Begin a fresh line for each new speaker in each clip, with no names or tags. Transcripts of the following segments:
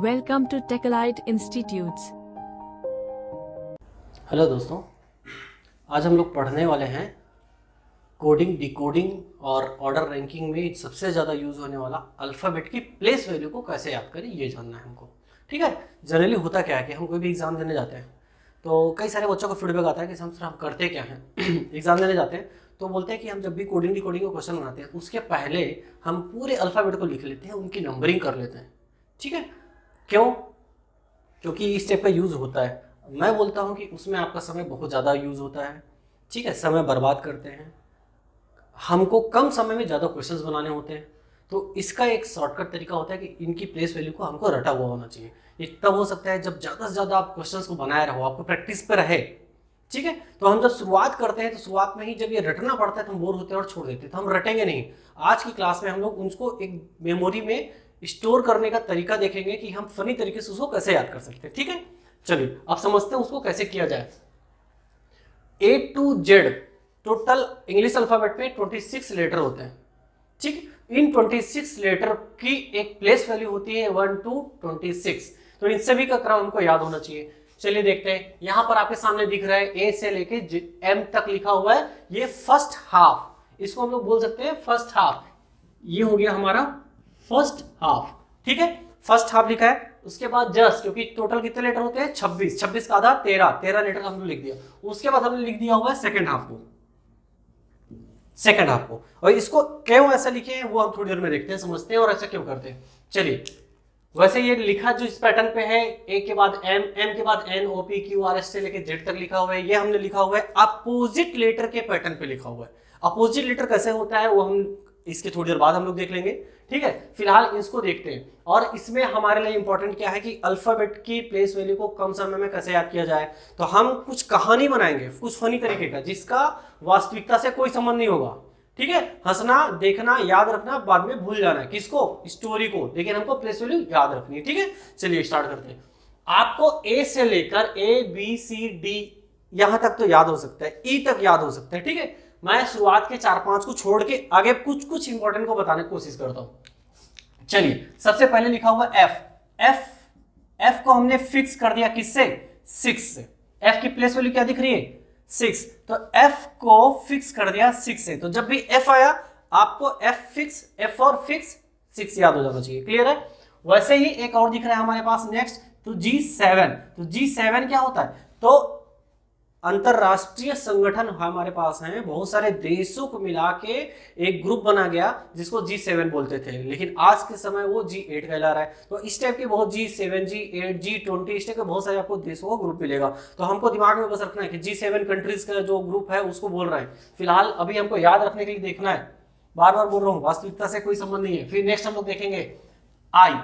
Welcome to Techalite Institutes.
Hello दोस्तों, आज हम लोग पढ़ने वाले हैं कोडिंग, डिकोडिंग और ऑर्डर रैंकिंग में सबसे ज़्यादा यूज़ होने वाला अल्फ़ाबेट की प्लेस वैल्यू को कैसे याद करें, ये जानना है हमको। ठीक है। जनरली होता क्या है कि हम कोई भी एग्ज़ाम देने जाते हैं तो कई सारे बच्चों को फीडबैक आता है कि सर हम करते क्या हैं एग्ज़ाम देने जाते हैं तो बोलते हैं कि हम जब भी कोडिंग डिकोडिंग का क्वेश्चन बनाते हैं उसके पहले हम पूरे अल्फ़ाबेट को लिख लेते हैं, उनकी नंबरिंग कर लेते हैं। ठीक है। क्यों? क्योंकि इस टाइप का यूज़ होता है। मैं बोलता हूँ कि उसमें आपका समय बहुत ज़्यादा यूज़ होता है। ठीक है, समय बर्बाद करते हैं, हमको कम समय में ज़्यादा क्वेश्चंस बनाने होते हैं। तो इसका एक शॉर्टकट तरीका होता है कि इनकी प्लेस वैल्यू को हमको रटा हुआ होना चाहिए। ये तब हो सकता है जब ज़्यादा से ज़्यादा आप क्वेश्चंस को बनाए रहो, आपको प्रैक्टिस पे रहे। ठीक है। तो हम जब शुरुआत करते हैं तो शुरुआत में ही जब ये रटना पड़ता है तो हम बोर होते हैं और छोड़ देते हैं, तो हम रटेंगे नहीं। आज की क्लास में हम लोग उसको एक मेमोरी में स्टोर करने का तरीका देखेंगे कि हम फनी तरीके से उसको कैसे याद कर सकते हैं। ठीक है, चलिए अब समझते हैं उसको कैसे किया जाए। A to Z total English alphabet में 26 लेटर होते हैं। ठीक, इन 26 लेटर की एक प्लेस वैल्यू होती है 1 to 26। तो इन सभी का क्रम हमको याद होना चाहिए। चलिए देखते हैं, यहां पर आपके सामने दिख रहा है ए से लेके M तक लिखा हुआ है, ये फर्स्ट हाफ, इसको हम लोग बोल सकते हैं फर्स्ट हाफ। ये हो गया हमारा फर्स्ट हाफ। ठीक है, फर्स्ट हाफ लिखा है। उसके बाद जस्ट, क्योंकि टोटल कितने लेटर होते हैं 26, 26 का आधा 13 लेटर का हमने लिख दिया। उसके बाद हमने लिख दिया हुआ है सेकंड हाफ को, सेकंड हाफ को। और इसको क्यों ऐसा लिखे हैं वो हम थोड़ी देर में देखते हैं, समझते हैं और ऐसा क्यों करते हैं। चलिए, वैसे ये लिखा जो इस पैटर्न पे है, ए के बाद एम, एम के बाद N, O P Q R S से लेके जेड तक लिखा हुआ है, ये हमने लिखा हुआ है अपोजिट लेटर के पैटर्न पे लिखा हुआ है। अपोजिट लेटर कैसे होता है वो हम इसके थोड़ी देर बाद हम लोग देख लेंगे। ठीक है, फिलहाल इसको देखते हैं। और इसमें हमारे लिए इंपॉर्टेंट क्या है कि अल्फाबेट की प्लेस वैल्यू को कम समय में कैसे याद किया जाए। तो हम कुछ कहानी बनाएंगे कुछ फनी तरीके का, जिसका वास्तविकता से कोई संबंध नहीं होगा। ठीक है, हंसना, देखना, याद रखना, बाद में भूल जाना है। किसको? स्टोरी को, लेकिन हमको प्लेस वैल्यू याद रखनी है। ठीक है, चलिए स्टार्ट करते हैं। आपको ए से लेकर ए बी सी डी यहां तक तो याद हो सकता है, ई तक याद हो सकता है। ठीक है, मैं शुरुआत के 4-5 को छोड़ के आगे कुछ कुछ इंपॉर्टेंट को बताने की कोशिश करता हूं। चलिए, सबसे पहले लिखा हुआ एफ। एफ, एफ को हमने फिक्स कर दिया किससे? 6 से। एफ की प्लेस वैल्यू क्या दिख रही है? 6। तो एफ को फिक्स कर दिया 6 से। तो जब भी एफ आया आपको एफ फिक्स, एफ और फिक्स 6 याद हो जाना चाहिए। क्लियर है? वैसे ही एक और दिख रहा है हमारे पास नेक्स्ट, तो G7। तो G7 क्या होता है? तो अंतरराष्ट्रीय संगठन हमारे पास हैं, बहुत सारे देशों को मिला के एक ग्रुप बना गया जिसको G7 बोलते थे, लेकिन आज के समय वो G8 कहला रहा है। तो इस टाइप के बहुत G7, G8, G20 इस टाइप के बहुत सारे आपको देशों का ग्रुप मिलेगा। तो हमको दिमाग में बस रखना है कि G7 कंट्रीज का जो ग्रुप है उसको बोल रहे हैं। फिलहाल अभी हमको याद रखने के लिए देखना है, बार बार बोल रहा हूँ, वास्तविकता से कोई संबंध नहीं है। फिर नेक्स्ट हम लोग देखेंगे आई।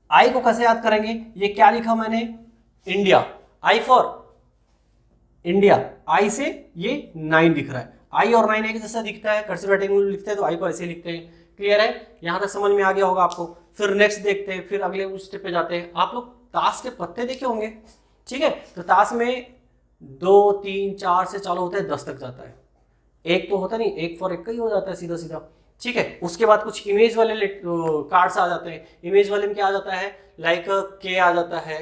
आई को कैसे याद करेंगे? ये क्या लिखा मैंने? India. I for India. I से ये 9 दिख रहा है। आई और 9 एक जैसा दिखता है, कर्सिव राइटिंग में लिखते हैं तो आई को ऐसे लिखते हैं। क्लियर है? यहां तक समझ में आ गया होगा आपको। फिर नेक्स्ट देखते हैं, फिर अगले उस स्टेप पे जाते हैं। आप लोग ताश के पत्ते देखे होंगे। ठीक है, तो ताश में 2, 3, 4 से चालू होता है, 10 तक जाता है। एक तो होता नहीं, एक फॉर एक का ही हो जाता है सीधा सीधा। ठीक है, उसके बाद कुछ इमेज वाले कार्ड्स आ जाते हैं। इमेज वाले में क्या आ जाता है? लाइक के आ जाता है,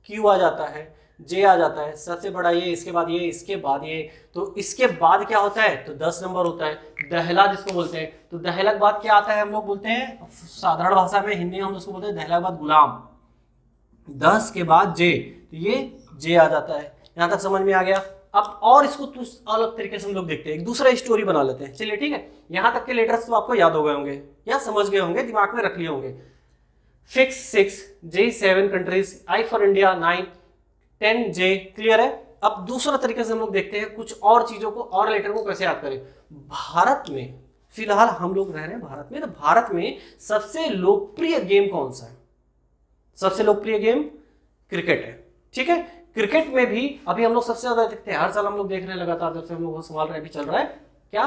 क्यू आ जाता है, जे आ जाता है, सबसे बड़ा ये, इसके बाद ये, इसके बाद ये। तो इसके बाद क्या होता है? तो 10 नंबर होता है, दहला जिसको बोलते हैं। तो दहला के बाद क्या आता है? हम लोग बोलते हैं साधारण भाषा में, हिंदी में हम उसको बोलते हैं दहला के बाद गुलाम। 10 के बाद जे, तो ये जे आ जाता है। यहां तक समझ में आ गया। अब और इसको अलग तरीके से हम लोग देखते हैं, एक दूसरा स्टोरी बना लेते हैं। चलिए ठीक है, यहां तक के लेटर्स तो आपको याद हो गए होंगे या समझ गए होंगे, दिमाग में रख लिए होंगे। Fix 6, G7 countries, I for India 9, 10 J. Clear है? अब दूसरा तरीके से हम लोग देखते हैं कुछ और चीजों को, और लेटर को कैसे याद करें। भारत में, फिलहाल हम लोग रह रहे हैं भारत में, तो भारत में सबसे लोकप्रिय गेम कौन सा है? सबसे लोकप्रिय गेम क्रिकेट है। ठीक है, क्रिकेट में भी अभी हम लोग सबसे ज्यादा देखते हैं, हर साल हम लोग देख रहे हैं लगातार, जब से हम लोग संभाल रहे हैं, अभी चल रहा है क्या?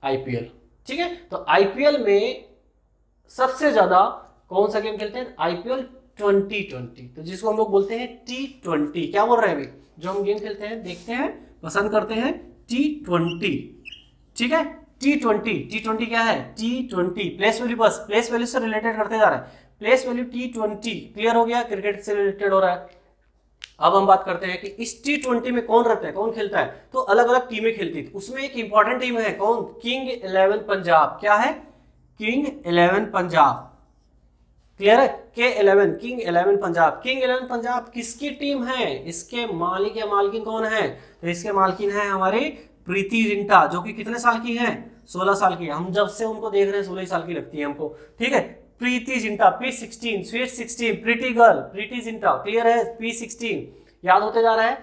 IPL। ठीक है, तो IPL में सबसे ज्यादा कौन सा गेम खेलते हैं? IPL 2020, तो जिसको हम लोग बोलते हैं T20। क्या बोल रहे हैं अभी? जो हम गेम खेलते हैं, देखते हैं, पसंद करते हैं, T20। ठीक है, T20 क्या है? T20 प्लेस वैल्यू, बस प्लेस वैल्यू से रिलेटेड करते जा रहे हैं। प्लेस वैल्यू T20, क्लियर हो गया, क्रिकेट से रिलेटेड हो रहा है। अब हम बात करते हैं कि इस T20 में कौन रहता है, कौन खेलता है, तो अलग अलग टीमें खेलती थी, उसमें एक इंपॉर्टेंट टीम है कौन, किंग 11 पंजाब। क्या है, किंग 11 पंजाब, क्लियर है, K11 king 11 Punjab. King 11 Punjab किसकी टीम है, इसके मालिक या मालकिन कौन है, तो इसके मालकिन है हमारे प्रीति जिंटा, जो कि कितने साल की है, 16 साल की है। हम जब से उनको देख रहे हैं 16 साल की लगती है हमको, ठीक है। प्रीति जिंटा P16, स्वीट 16, प्रीति गर्ल, प्रीति जिंटा, क्लियर है, P16 याद होते जा रहा है।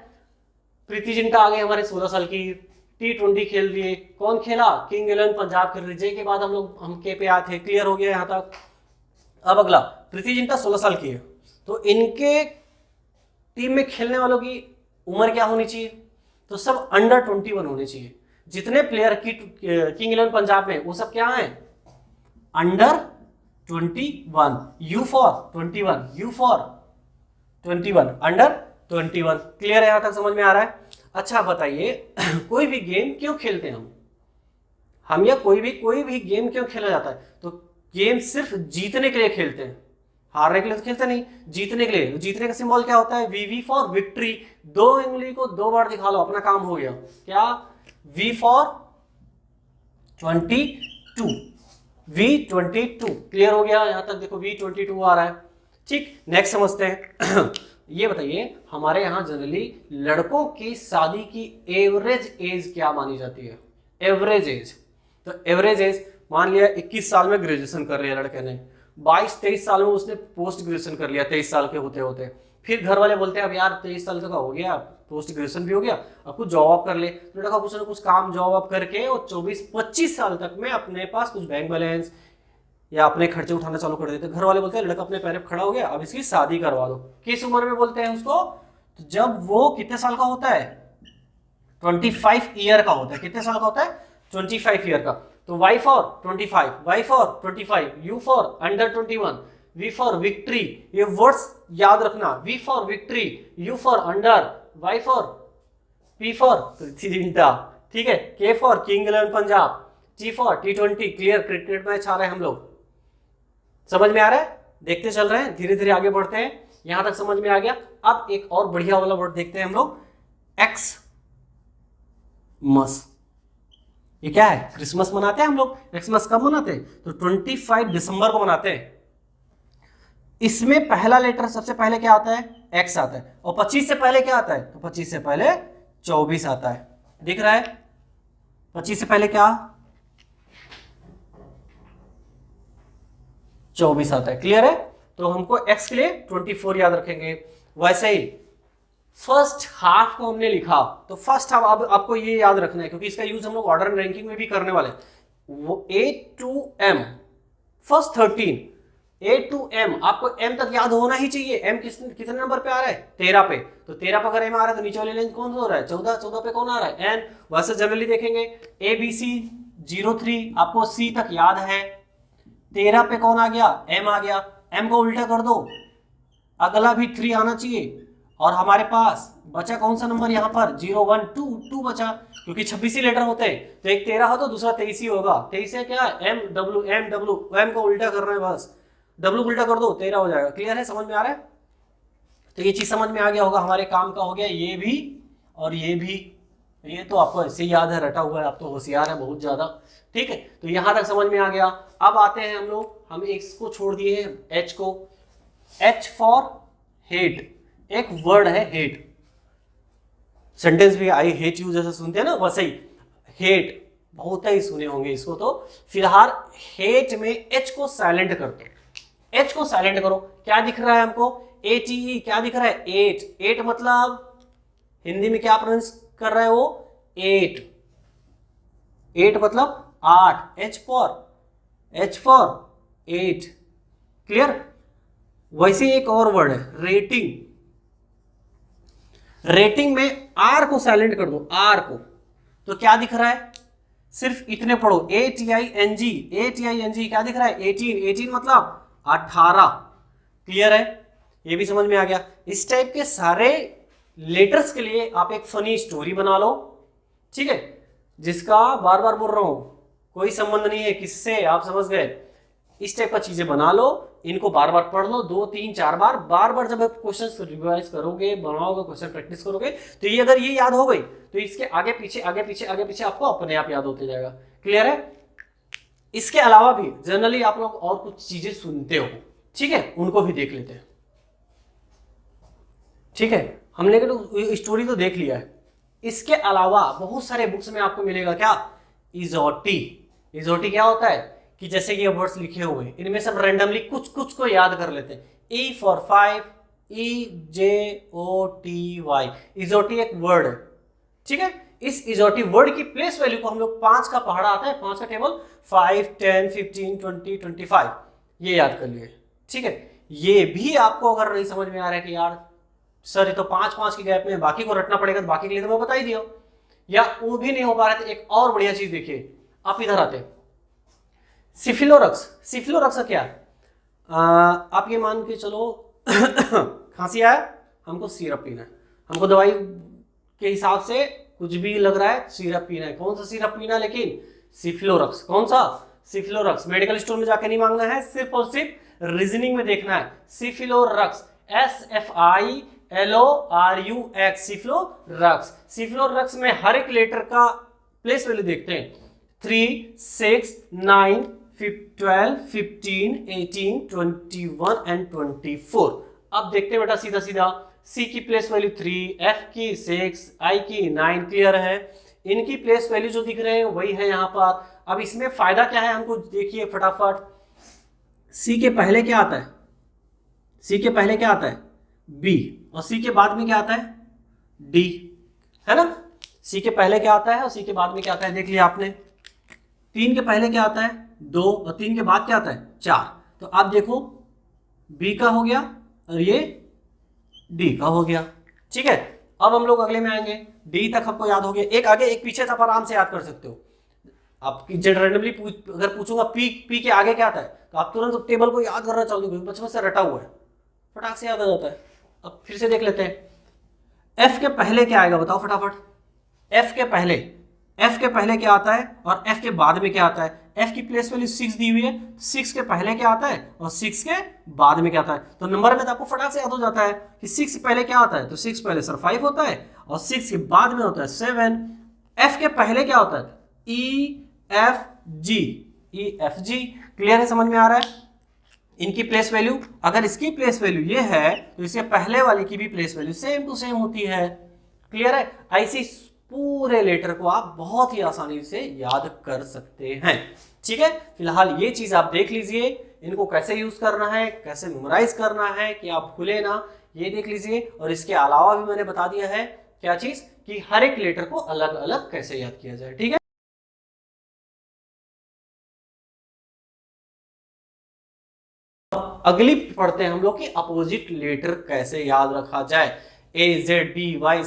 प्रीति जिंटा आ गए हमारे 16 साल की, T20 खेल लिए, कौन खेला, किंग 11 पंजाब खेल रही। जे के बाद हम के पे आए थे, क्लियर हो गया यहाँ तक। अब अगला, प्रीति जिंटा 16 साल की है, तो इनके टीम में खेलने वालों की उम्र क्या होनी चाहिए, तो सब अंडर 21 होने चाहिए। जितने प्लेयर की किंग 11 पंजाब में वो सब क्या है, under 21, you for 21, you for 21, under 21, clear है, यहां तक समझ में आ रहा है। अच्छा बताइए कोई भी गेम क्यों खेलते हैं हम या कोई भी गेम क्यों खेला जाता है, तो गेम सिर्फ जीतने के लिए खेलते हैं, हारने के लिए तो खेलते नहीं, जीतने के लिए। जीतने का सिंबल क्या होता है, वी फॉर विक्ट्री। दो उंगली को 2 बार दिखा लो, अपना काम हो गया। क्या, वी फॉर 22, V22, क्लियर हो गया, यहां तक देखो V22 आ रहा है, ठीक। नेक्स्ट समझते हैं ये बताइए हमारे यहां जनरली लड़कों की शादी की एवरेज एज क्या मानी जाती है, एवरेज एज। तो एवरेज एज मान लिया 21 साल में ग्रेजुएशन कर रहे हैं लड़के ने, 22-23 साल में उसने पोस्ट ग्रेजुएशन कर लिया, 23 साल के होते होते। फिर घर वाले बोलते हैं अब यार 23 साल का हो गया, पोस्ट ग्रेजुएशन भी हो गया, अब कुछ जॉब आप कर ले। तो लड़का कुछ ना कुछ काम जॉब आप करके वो 24-25 साल तक में अपने पास कुछ बैंक बैलेंस या अपने खर्चे उठाना चालू कर देते। घर वाले बोलते हैं लड़का अपने पैर पर खड़ा हो गया, अब इसकी शादी करवा दो। किस उम्र में बोलते हैं उसको, तो जब वो कितने साल का होता है, 25 ईयर का होता है। कितने साल का होता है, 25 ईयर का। तो Y for 25, Y for 25, U for under 21, V for victory, ये वर्ड्स याद रखना, V for victory, U for under, Y for P for Preity Zinta, ठीक है, K for king 11 Punjab, T for T20, clear, cricket match आ रहे हैं हम लोग, समझ में आ रहा है, देखते चल रहे हैं, धीरे धीरे आगे बढ़ते हैं, यहां तक समझ में आ गया। अब एक और बढ़िया वाला वर्ड देखते हैं हम लोग, एक्स मस। ये क्या है, क्रिसमस मनाते हैं हम लोग। क्रिसमस कब मनाते हैं, तो 25 दिसंबर को मनाते हैं। इसमें पहला लेटर सबसे पहले क्या आता है, एक्स आता है, और 25 से पहले क्या आता है, तो 25 से पहले 24 आता है, दिख रहा है। 25 से पहले क्या, 24 आता है, क्लियर है। तो हमको एक्स के लिए 24 याद रखेंगे। वैसे ही फर्स्ट हाफ को हमने लिखा, तो फर्स्ट हाफ अब आपको ये याद रखना है, क्योंकि इसका यूज हम लोग ऑर्डर एंड रैंकिंग में भी करने वाले हैं। वो A to M, first 13 A to M, आपको M तक याद होना ही चाहिए। M कितने नंबर पे आ रहा है, 13 पे, तो 13 पे अगर M आ रहा है तो नीचे वाली लाइन कौन हो रहा है, 14 पे कौन आ रहा है, N। वैसे जनरली देखेंगे ABC 03, आपको C तक याद है, 13 पे कौन आ गया, M आ गया। M को उल्टा कर दो, अगला भी 3 आना चाहिए, और हमारे पास बचा कौन सा नंबर यहाँ पर, 0 1 2 2 बचा, क्योंकि 26 ही लेटर होते हैं, तो एक 13 हो तो दूसरा 23 ही होगा। 23 है क्या, M को उल्टा करना है, बस W को उल्टा कर दो, 13 हो जाएगा, क्लियर है, समझ में आ रहा है। तो ये चीज समझ में आ गया होगा, हमारे काम का हो गया ये भी और ये भी। ये तो आपको ऐसे ही याद है, रटा हुआ है, आप तो होशियार है बहुत ज्यादा, ठीक है। तो यहां तक समझ में आ गया। अब आते हैं हम लोग, हम एक्स को छोड़ दिए हैं, एच को, H फॉर हेट, एक वर्ड है हेट, सेंटेंस भी आई हेट यू जैसे सुनते हैं ना, वैसे ही हेट बहुत ही सुने होंगे इसको। तो फिलहाल हेट में एच को साइलेंट कर दो, एच को साइलेंट करो। क्या दिख रहा है हमको, ATE, क्या दिख रहा है, 8 मतलब हिंदी में क्या प्रोनाउंस कर रहा है वो, 8 मतलब 8, H फॉर 8, क्लियर। वैसे एक और वर्ड है रेटिंग, रेटिंग में आर को साइलेंट कर दो, आर को, तो क्या दिख रहा है, सिर्फ इतने पढ़ो, ATING, क्या दिख रहा है, 18 मतलब 18, क्लियर है, ये भी समझ में आ गया। इस टाइप के सारे लेटर्स के लिए आप एक फनी स्टोरी बना लो, ठीक है, जिसका बार बार बोल रहा हूं कोई संबंध नहीं है किससे, आप समझ गए। इस टाइप का चीजें बना लो, इनको बार बार पढ़ लो, 2 3 4 बार, बार बार जब आप क्वेश्चन रिवाइज करोगे, बनाओगे, क्वेश्चन प्रैक्टिस करोगे, तो ये अगर ये याद हो गई तो इसके आगे पीछे आगे पीछे आगे पीछे आपको अपने आप याद होते जाएगा। क्लियर है? इसके अलावा भी जनरली आप लोग और कुछ चीजें सुनते हो, ठीक है, उनको भी देख लेते हैं। ठीक है, हमने तो स्टोरी तो देख लिया है। इसके अलावा बहुत सारे बुक्स में आपको मिलेगा क्या, इजोटी। इजोटी क्या होता है कि जैसे ये वर्ड्स लिखे हुए हैं, इनमें सब रैंडमली कुछ कुछ को याद कर लेते हैं। E फॉर 5, EJOTY, इजोटी एक वर्ड है। ठीक है, इस इजोटी वर्ड की प्लेस वैल्यू को हम लोग 5 का पहाड़ा आता है, 5 का टेबल, 5 10 15 20 25, ये याद कर लिए। ठीक है, ये भी आपको अगर नहीं समझ में आ रहा है कि यार सर ये तो 5 के गैप में बाकी को रटना पड़ेगा, तो बाकी के लिए तो मैं बता ही दिया, या वो भी नहीं हो पा रहा है, तो एक और बढ़िया चीज देखिए, आप इधर आते हैं, सिफिलोरक्स। सिफिलोरक्स का क्या, आप ये मान के चलो खांसी आया, हमको सिरप पीना है, हमको दवाई के हिसाब से कुछ भी लग रहा है, सिरप पीना है। कौन सा सिरप पीना है? लेकिन सिफिलोरक्स। कौन सा? सिफिलोरक्स। मेडिकल स्टोर में जाके नहीं मांगना है, सिर्फ और सिर्फ रीजनिंग में देखना है। सिफिलोरक्स, SFILORUX, सिफिलोरक्स। सिफिलोरक्स में हर एक लेटर का प्लेस वैल्यू देखते हैं, 3 6 9 12 15 18 21 एंड 24। अब देखते हैं बेटा सीधा सीधा, C की प्लेस वैल्यू 3, F की 6, I की 9। क्लियर है? इनकी प्लेस वैल्यू जो दिख रहे हैं वही है यहाँ पर। अब इसमें फायदा क्या है हमको देखिए फटाफट। C के पहले क्या आता है? C के पहले क्या आता है? B, और C के बाद में क्या आता है? D, है ना? C के पहले क्या आता है और C के बाद में क्या आता है, देख लिया आपने। 3 के पहले क्या आता है? 2, और 3 के बाद क्या आता है? 4। तो आप देखो B का हो गया और ये D का हो गया। ठीक है, अब हम लोग अगले में आएंगे। D तक आपको याद हो गया, एक आगे एक पीछे आप आराम से याद कर सकते हो। आप रैंडमली अगर पूछूंगा P के आगे क्या आता है, तो आप तुरंत टेबल को याद करना चालू करोगे, बचपन से रटा हुआ है, फटाक से याद आ जाता है। अब फिर से देख लेते हैं, F के पहले क्या आएगा बताओ फटाफट। F के पहले क्या आता है और F के बाद में क्या आता है? F की प्लेस वैल्यू 6 दी हुई है, 6 के पहले क्या आता है और 6 के बाद में क्या आता है। तो नंबर में तो आपको फटाक से याद हो जाता है कि 6 से पहले क्या आता है, तो 6 पहले सर 5 होता है और 6 के बाद में होता है 7। F के पहले क्या होता है? EFG। क्लियर है? समझ में आ रहा है? इनकी प्लेस वैल्यू, अगर इसकी प्लेस वैल्यू ये है तो इसके पहले वाले की भी place value same to same होती है। क्लियर है? ऐसी पूरे लेटर को आप बहुत ही आसानी से याद कर सकते हैं। ठीक है, फिलहाल ये चीज आप देख लीजिए, इनको कैसे यूज करना है, कैसे मेमोराइज करना है कि आप भूले ना, ये देख लीजिए। और इसके अलावा भी मैंने बता दिया है क्या चीज, कि हर एक लेटर को अलग अलग कैसे याद किया जाए। ठीक है, अगली पढ़ते हैं हम लोग कि अपोजिट लेटर कैसे याद रखा जाए। AZBYCXDWEV,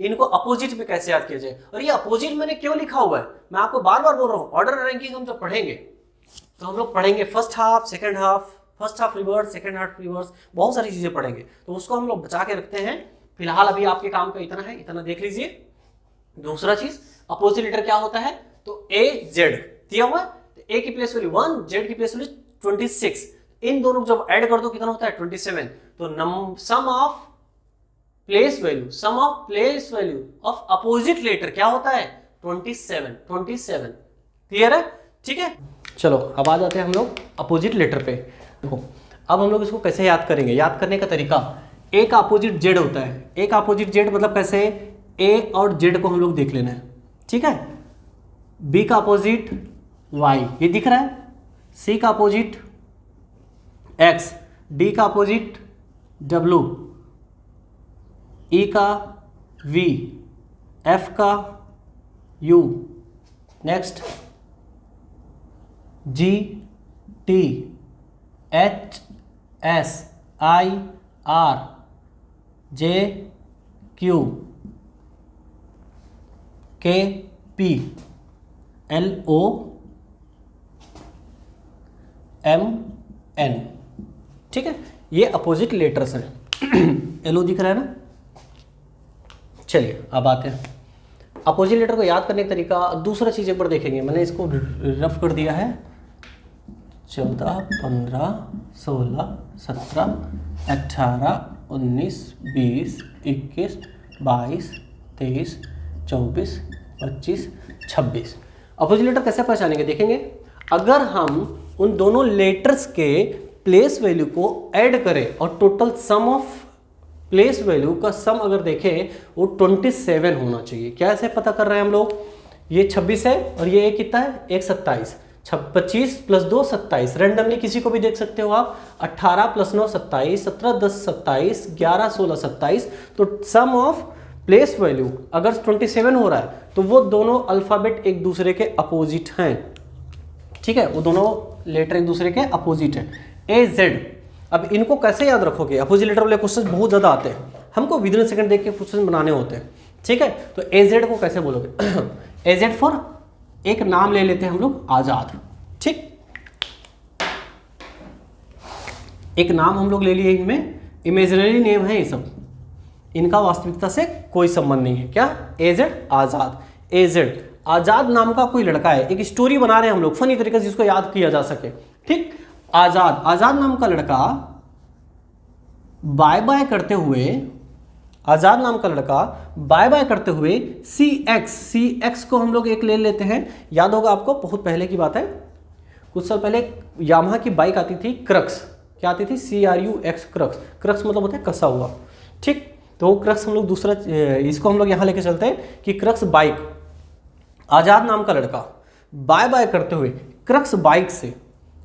इनको अपोजिट में कैसे याद किया जाए। और ये अपोजिट मैंने क्यों लिखा हुआ है, मैं आपको बार बार बोल रहा हूँ, ऑर्डर रैंकिंग हम जब पढ़ेंगे तो हम लोग पढ़ेंगे first half second half, first half reverse second half reverse, बहुत सारी चीजें पढ़ेंगे, तो उसको हम लोग बचा के रखते हैं। फिलहाल अभी आपके काम का इतना है, इतना देख लीजिए। दूसरा चीज, अपोजिट लेटर क्या होता है, तो AZ दिया हुआ है, तो A की प्लेस वैल्यू 1, Z की प्लेस वैल्यू 26, इन दोनों को जब ऐड कर दो कितना होता है 27। तो sum of place value of opposite letter क्या होता है 27। क्लियर है? ठीक है, चलो अब आ जाते हैं हम लोग अपोजिट लेटर पे। देखो अब हम लोग इसको कैसे याद करेंगे। याद करने का तरीका, ए का अपोजिट जेड होता है। ए का अपोजिट जेड मतलब कैसे, ए और जेड को हम लोग देख लेना है। ठीक है, बी का अपोजिट वाई, ये दिख रहा है, सी का अपोजिट एक्स, डी का अपोजिट डब्लू, ई का वी, एफ का U, next G T, H S, I R, J Q, K P, L O M N. ठीक है, ये अपोजिट लेटर्स हैं। एल ओ दिख रहा है ना। चलिए अब आते हैं अपोजिट लेटर को याद करने का तरीका। दूसरा चीज़ एक बार देखेंगे, मैंने इसको रफ कर दिया है, 14, 15, 16, 17, 18, 19, 20, 21, 22, 23, 24, 25, 26। अपोजिट लेटर कैसे पहचानेंगे देखेंगे। अगर हम उन दोनों लेटर्स के प्लेस वैल्यू को ऐड करें और total sum of place value का सम अगर देखें वो 27 होना चाहिए। क्या ऐसे पता कर रहे हैं हम लोग, ये 26 है और ये एक कितना है, एक 27, 25 प्लस 2 27, रेंडमली किसी को भी देख सकते हो आप। 18 प्लस 9 27, 17 10 27, 11 16 27। तो सम ऑफ प्लेस वैल्यू अगर 27 हो रहा है तो वो दोनों अल्फाबेट एक दूसरे के अपोजिट हैं। ठीक है, वो दोनों लेटर एक दूसरे के अपोजिट हैं। ए जेड, अब इनको कैसे याद रखोगे, अपोजिट लेटर वाले क्वेश्चन बहुत ज़्यादा आते हैं, हमको विद इन सेकंड देख के क्वेश्चन बनाने होते हैं। ठीक है, तो ए जेड को कैसे बोलोगे, ए जेड फॉर एक नाम ले लेते हैं हम लोग, आज़ाद। ठीक, एक नाम हम लोग ले लिए, इनमें इमेजिनरी नेम है ये सब, इनका वास्तविकता से कोई संबंध नहीं है। क्या, ए जेड आज़ाद। ए जेड आज़ाद नाम का कोई लड़का है, एक स्टोरी बना रहे हैं हम लोग फनी तरीके से जिसको याद किया जा सके। ठीक, आज़ाद, आज़ाद नाम का लड़का बाय बाय करते हुए, आज़ाद नाम का लड़का बाय बाय करते हुए सी एक्स को हम लोग एक ले लेते हैं। याद होगा आपको, बहुत पहले की बात है, कुछ साल पहले यामाहा की बाइक आती थी क्रक्स, क्या आती थी, CRUX, क्रक्स। क्रक्स मतलब होता है कसा हुआ। ठीक, तो क्रक्स हम लोग दूसरा, इसको हम लोग यहाँ लेके चलते हैं कि क्रक्स बाइक, आज़ाद नाम का लड़का बाय बाय करते हुए क्रक्स बाइक से,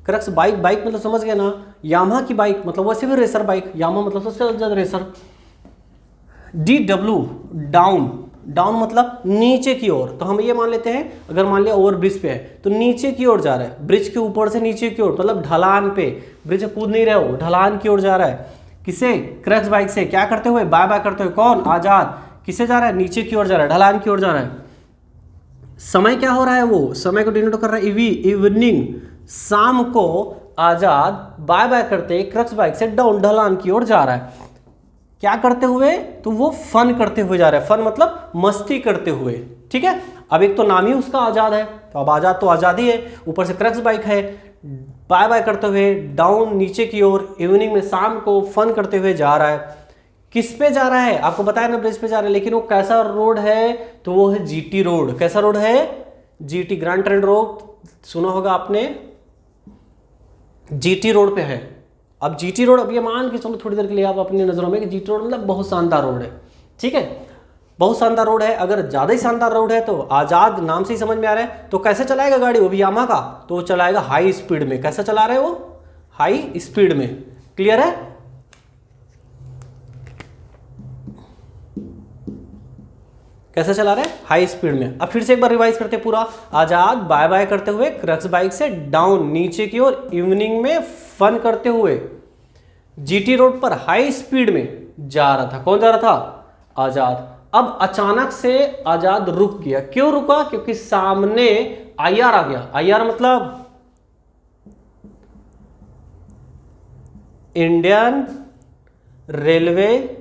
क्रक्स बाइक, बाइक मतलब समझ गया ना, यामाहा की बाइक मतलब वैसे भी रेसर बाइक, यामाहा मतलब सबसे ज़्यादा रेसर। DW डाउन, डाउन मतलब नीचे की ओर, तो हम ये मान लेते हैं अगर मान लिया ओवर ब्रिज पे है तो नीचे की ओर जा रहा है, ब्रिज के ऊपर से नीचे की ओर, मतलब ढलान पे, ब्रिज कूद नहीं रहे हो, ढलान की ओर जा रहा है। किसे, क्रक्स बाइक से, क्या करते हुए, बाय बाय करते हुए। कौन, आज़ाद, किसे जा रहा है, नीचे की ओर जा रहा है, ढलान की ओर जा रहा है। समय क्या हो रहा है, वो समय को डिनोट कर रहा है इवनिंग, शाम को आज़ाद बाय बाय करते क्रक्स बाइक से डाउन, ढलान की ओर जा रहा है। क्या करते हुए, तो वो फन करते हुए जा रहा है, फन मतलब मस्ती करते हुए। ठीक है, अब एक तो नाम ही उसका आज़ाद है, तो अब आज़ाद तो आज़ाद ही है, ऊपर से क्रक्स बाइक है, बाय बाय करते हुए डाउन नीचे की ओर, इवनिंग में शाम को फन करते हुए जा रहा है। किस पे जा रहा है, आपको बताया ना ब्रिज पे जा रहा है, लेकिन वो कैसा रोड है, तो वो है GT रोड। कैसा रोड है, GT, ग्रैंड ट्रेंड रोड, सुना होगा आपने, GT रोड पे है। अब GT रोड, अब ये मान के चलो थोड़ी देर के लिए आप अपनी नजरों में कि GT रोड मतलब बहुत शानदार रोड है। ठीक है, बहुत शानदार रोड है, अगर ज़्यादा ही शानदार रोड है तो आज़ाद नाम से ही समझ में आ रहा है, तो कैसे चलाएगा गाड़ी, वो भी यामाहा का, तो वो चलाएगा हाई स्पीड में। कैसा चला रहा है वो, हाई स्पीड में। क्लियर है, कैसे चला रहे हैं, हाई स्पीड में। अब फिर से एक बार रिवाइज करते हैं पूरा, आज़ाद बाय बाय करते हुए क्रक्स बाइक से डाउन नीचे की ओर, इवनिंग में फन करते हुए GT रोड पर हाई स्पीड में जा रहा था। कौन जा रहा था, आज़ाद। अब अचानक से आज़ाद रुक गया, क्यों रुका, क्योंकि सामने IR आ गया। IR मतलब इंडियन रेलवे,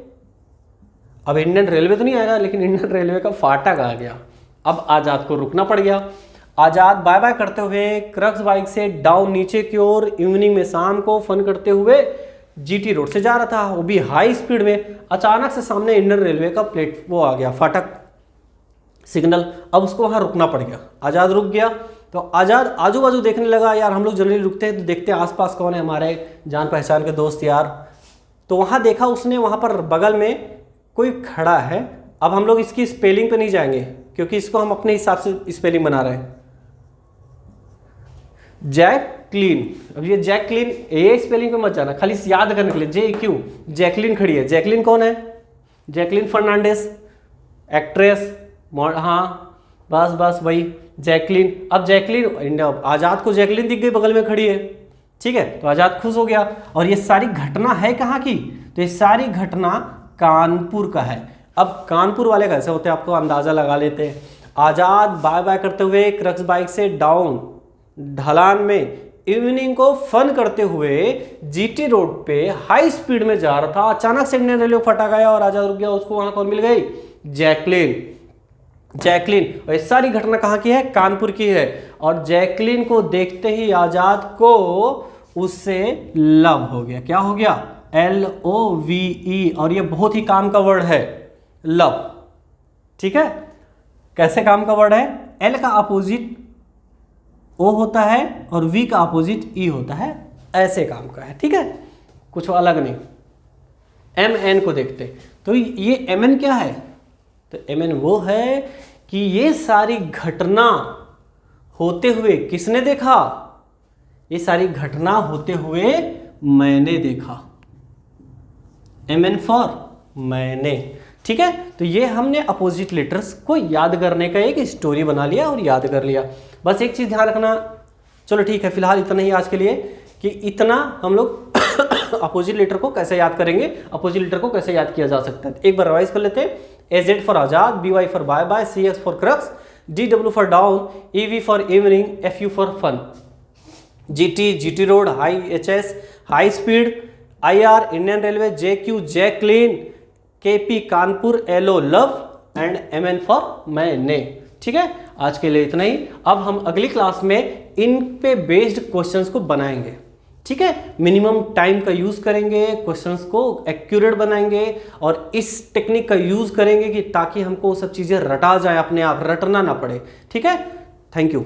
अब इंडियन रेलवे तो नहीं आएगा लेकिन इंडियन रेलवे का फाटक आ गया। अब आज़ाद को रुकना पड़ गया। आज़ाद बाय बाय करते हुए क्रक्स बाइक से डाउन नीचे की ओर, इवनिंग में शाम को फन करते हुए GT रोड से जा रहा था, वो भी हाई स्पीड में। अचानक से सामने इंडियन रेलवे का प्लेट वो आ गया, फाटक, सिग्नल। अब उसको वहाँ रुकना पड़ गया, आज़ाद रुक गया। तो आज़ाद आजू बाजू देखने लगा, यार हम लोग जनरली रुकते हैं तो देखते हैं आसपास कौन है हमारे जान पहचान के दोस्त यार। तो वहाँ देखा उसने, वहाँ पर बगल में कोई खड़ा है। अब हम लोग इसकी स्पेलिंग पे नहीं जाएंगे क्योंकि इसको हम अपने हिसाब से स्पेलिंग बना रहे हैं। जैकलीन, अब ये जैकलीन, ये स्पेलिंग पे मत जाना, खाली याद करने के लिए, JQ, जैकलीन खड़ी है। जैकलीन कौन है, जैकलीन फर्नांडिस, एक्ट्रेस, हाँ बस बस वही जैकलीन। अब जैकलीन, आज़ाद को जैकलीन दिख गई बगल में खड़ी है। ठीक है, तो आज़ाद खुश हो गया। और ये सारी घटना है कहाँ की, तो ये सारी घटना कानपुर का है। अब कानपुर वाले कैसे होते हैं आपको अंदाजा लगा लेते हैं। आज़ाद बाय बाय करते हुए क्रक्स बाइक से डाउन ढलान में, इवनिंग को फन करते हुए GT रोड पे हाई स्पीड में जा रहा था। अचानक से इंडियन रेलवे फटा गया और आज़ाद रुक गया। उसको वहां कौन मिल गई, जैकलीन। जैकलीन, और ये सारी घटना कहाँ की है? कानपुर की है। और जैकलीन को देखते ही आजाद को उससे लव हो गया। क्या हो गया? LOVE, और ये बहुत ही काम का वर्ड है, लव। ठीक है, कैसे काम का वर्ड है? L का अपोजिट O होता है और V का अपोजिट E होता है, ऐसे काम का है। ठीक है, कुछ अलग नहीं। MN को देखते, तो ये MN क्या है? तो MN वो है कि ये सारी घटना होते हुए किसने देखा? ये सारी घटना होते हुए मैंने देखा। MN फॉर मैंने। ठीक है, तो ये हमने अपोजिट लेटर्स को याद करने का एक स्टोरी बना लिया और याद कर लिया। बस एक चीज ध्यान रखना, चलो ठीक है, फिलहाल इतना ही आज के लिए, कि इतना हम लोग अपोजिट लेटर को कैसे याद करेंगे, अपोजिट लेटर को कैसे याद किया जा सकता है। एक बार रिवाइज कर लेते हैं। AZ for Azad, BY for bye bye, CX for crux, DW for down, EV for evening, FU for fun, GT road, high HS high speed, IR Indian railway, JQ Jacqueline, KP Kanpur, LO love and MN for मैंने। ठीक है, आज के लिए इतना ही। अब हम अगली क्लास में इन पे बेस्ड क्वेश्चंस को बनाएंगे। ठीक है, मिनिमम टाइम का यूज करेंगे, क्वेश्चंस को एक्यूरेट बनाएंगे और इस टेक्निक का यूज करेंगे कि ताकि हमको वो सब चीजें रटा जाए, अपने आप रटना ना पड़े। ठीक है, थैंक यू।